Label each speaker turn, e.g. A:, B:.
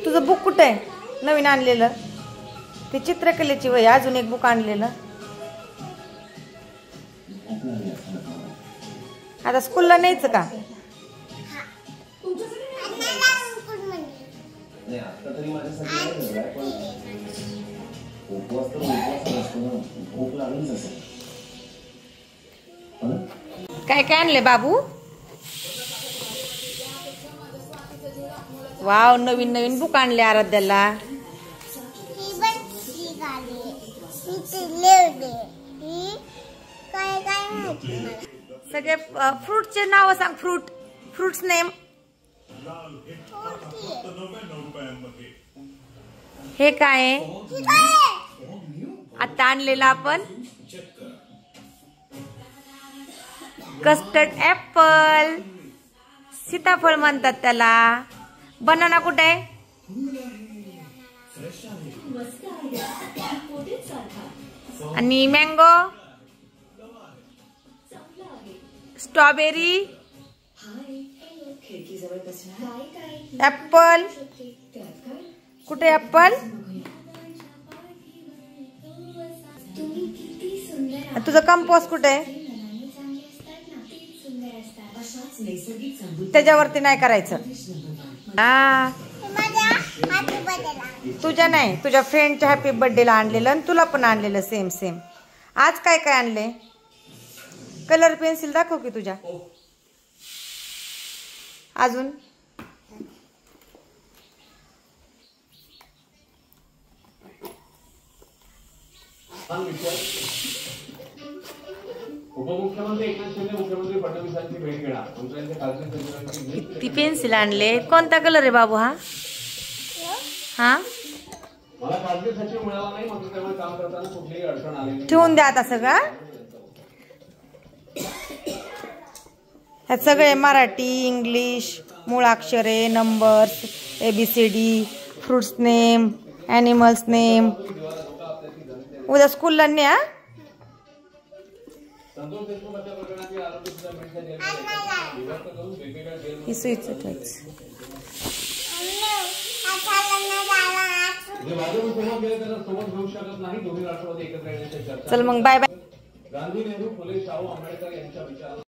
A: तुझं बुक कुठे आहे नवीन आणलेलं? ते चित्रकलेची वही, अजून एक बुक आणलेलं. आता स्कूलला न्यायचं का? काय काय आणले बाबू? वाव, नवीन नवीन बुक आणले आराध्याला. सगळे फ्रूटचे नाव सांग. Fruits name. हे काय आता आणलेलं आपण? कस्टर्ड ऍपल, सीताफळ म्हणतात त्याला. बनाना कुठे आहे? आणि मँगो, स्ट्रॉबेरी, ऍपल कुठे? ऍपल. तुझं कंपोस्ट कुठे आहे? त्याच्यावरती नाही करायचं. तुझ्या नाही, तुझ्या फ्रेंडच्या हॅपी बर्थडेला आणलेलं आणि तुला पण आणलेलं सेम सेम. आज काय काय आणले? कलर पेन्सिल दाखव की तुझ्या. अजून
B: उपमुख्यमंत्री एकनाथ शिंदे मुख्यमंत्री फडणवीसांची भेट घेणार.
A: किती पेन्सिल आणले? कोणता कलर आहे बाबू हा? हा,
B: मला खासगी सचिव मिळाला नाही, मात्र त्यामुळे काम करताना कुठलीही अडचण आली नाही.
A: ठेवून द्या आता सगळं. ह्यात सगळे मराठी, इंग्लिश, मूळाक्षरे, numbers, ABCD, fruits name, animals name. उद्या स्कूलला न्या. ही सुईचं ठेवायचं. चल मग बाय बाय.
B: गांधी, नेहरू, फुले, शाहू, आंबेडकर यांच्या विचार